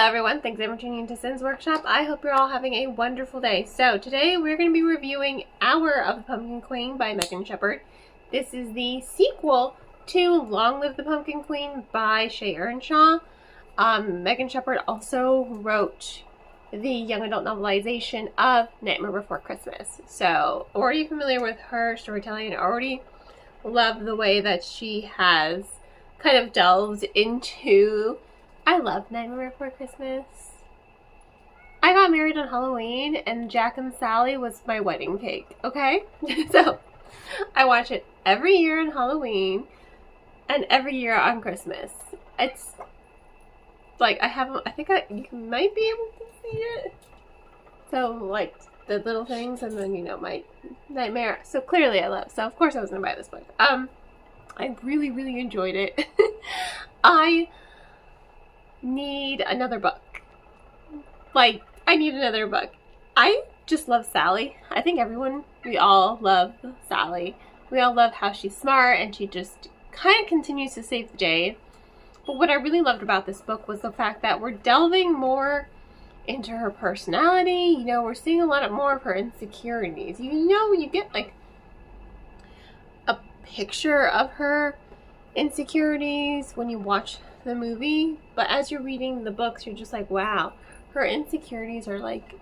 Hello everyone, thanks for tuning into Sin's Workshop. I hope you're all having a wonderful day. So today we're going to be reviewing Hour of the Pumpkin Queen by Megan Shepherd. This is the sequel to Long Live the Pumpkin Queen by Shea Earnshaw. Megan Shepherd also wrote the young adult novelization of Nightmare Before Christmas. So already familiar with her storytelling and already love the way that she has kind of delved into... I love Nightmare Before Christmas. I got married on Halloween and Jack and Sally was my wedding cake, okay? So I watch it every year on Halloween and every year on Christmas. It's like you might be able to see it. So like the little things and then, you know, my nightmare. So clearly I love. So of course I was going to buy this book. I really, really enjoyed it. I need another book. Like, I need another book. I just love Sally. I think we all love Sally. We all love how she's smart and she just kind of continues to save the day. But what I really loved about this book was the fact that we're delving more into her personality. You know, we're seeing a lot more of her insecurities. You know, you get like a picture of her insecurities when you watch the movie, but as you're reading the books, you're just like, wow, her insecurities are like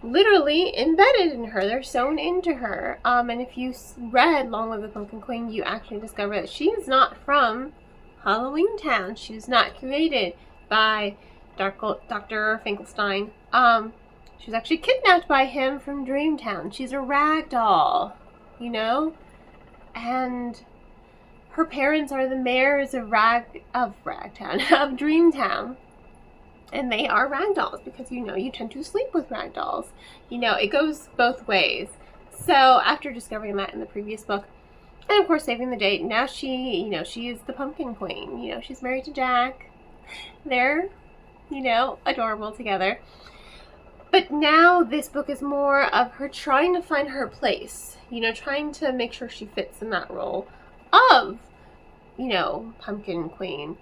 literally embedded in her. They're sewn into her. And if you read Long Live the Pumpkin Queen, you actually discover that she is not from Halloween Town. She was not created by Dr. Finkelstein. She was actually kidnapped by him from Dreamtown. She's a rag doll, you know, and her parents are the mayors of Dreamtown. And they are rag dolls because, you know, you tend to sleep with rag dolls. You know, it goes both ways. So after discovering that in the previous book, and of course saving the day, now she is the Pumpkin Queen. You know, she's married to Jack. They're, you know, adorable together. But now this book is more of her trying to find her place. You know, trying to make sure she fits in that role of, you know, Pumpkin Queen.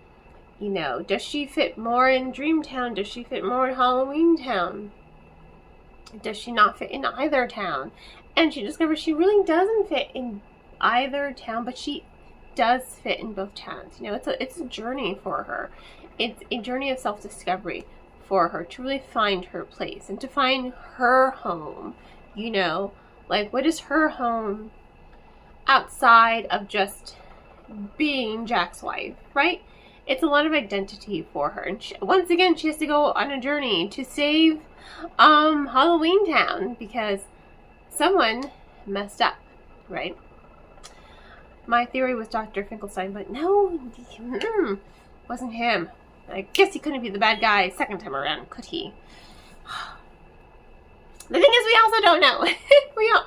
You know, does she fit more in Dreamtown? Does she fit more in Halloween Town? Does she not fit in either town? And she discovers she really doesn't fit in either town, but she does fit in both towns. You know, it's a journey for her. It's a journey of self-discovery for her to really find her place and to find her home. You know, like, what is her home outside of just being Jack's wife, right? It's a lot of identity for her. And once again, she has to go on a journey to save Halloween Town because someone messed up, right? My theory was Dr. Finkelstein, but no, wasn't him. I guess he couldn't be the bad guy second time around, could he? The thing is, we also don't know.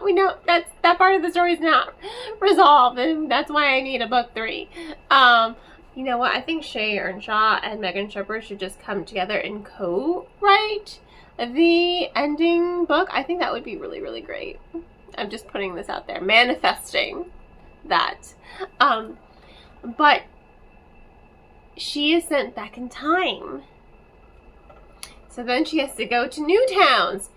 we know that part of the story is not resolved, and that's why I need a book 3. You know what? I think Shea Earnshaw and Megan Shepherd should just come together and co-write the ending book. I think that would be really, really great. I'm just putting this out there, manifesting that. But she is sent back in time. So then she has to go to new towns.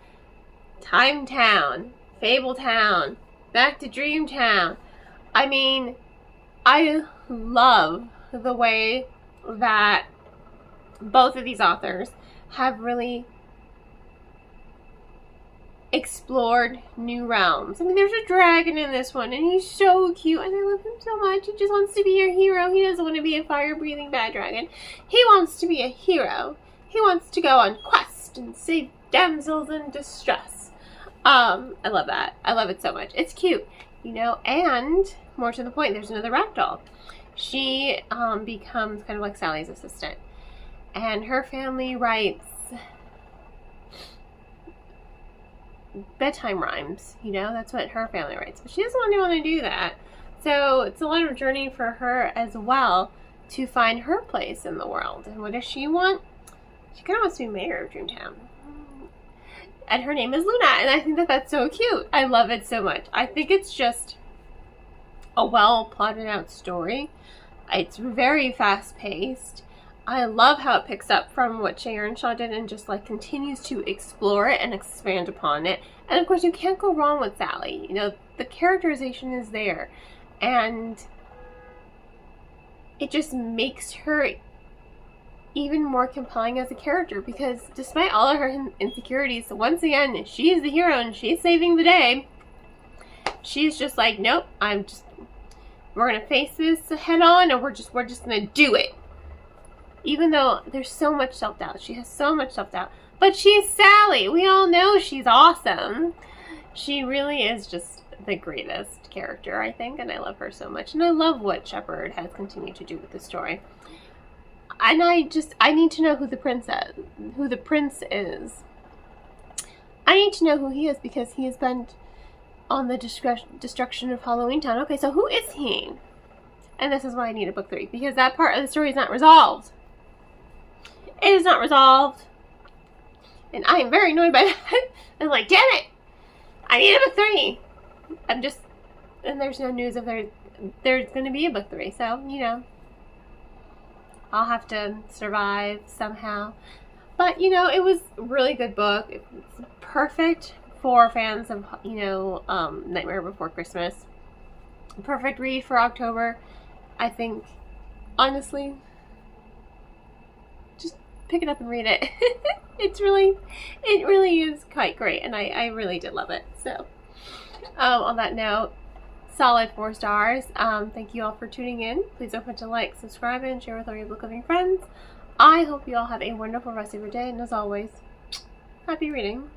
Time Town, Fable Town, back to Dreamtown. I mean, I love the way that both of these authors have really explored new realms. I mean, there's a dragon in this one, and he's so cute, and I love him so much. He just wants to be your hero. He doesn't want to be a fire-breathing bad dragon. He wants to be a hero. He wants to go on quest and save damsels in distress. I love that. I love it so much. It's cute, you know, and more to the point, there's another rag doll. She becomes kind of like Sally's assistant, and her family writes bedtime rhymes, you know, that's what her family writes, but she doesn't want to do that. So it's a lot of journey for her as well to find her place in the world. And what does she want? She kind of wants to be mayor of Dreamtown. And her name is Luna, and I think that that's so cute. I love it so much. I think it's just a well plotted out story. It's very fast paced. I love how it picks up from what Shea Earnshaw did and just like continues to explore it and expand upon it. And of course, you can't go wrong with Sally. You know, the characterization is there, and it just makes her even more compelling as a character, because despite all of her insecurities, once again, she's the hero and she's saving the day. She's just like, nope, we're gonna face this head on, and we're just gonna do it. Even though there's so much self-doubt. She has so much self-doubt. But she's Sally. We all know she's awesome. She really is just the greatest character, I think, and I love her so much. And I love what Shepard has continued to do with the story. And I need to know who the prince is. I need to know who he is, because he is bent on the destruction of Halloween Town. Okay, so who is he? And this is why I need a book 3, because that part of the story is not resolved. It is not resolved. And I am very annoyed by that. I'm like, damn it! I need a book 3! And there's no news of there's going to be a book 3, so, you know, I'll have to survive somehow. But, you know, it was a really good book. It's perfect for fans of, you know, Nightmare Before Christmas. Perfect read for October. I think, honestly, just pick it up and read it. It really is quite great, and I really did love it. So, on that note, solid 4 stars. Thank you all for tuning in. Please don't forget to like, subscribe, and share with all your book loving friends. I hope you all have a wonderful rest of your day, and as always, happy reading.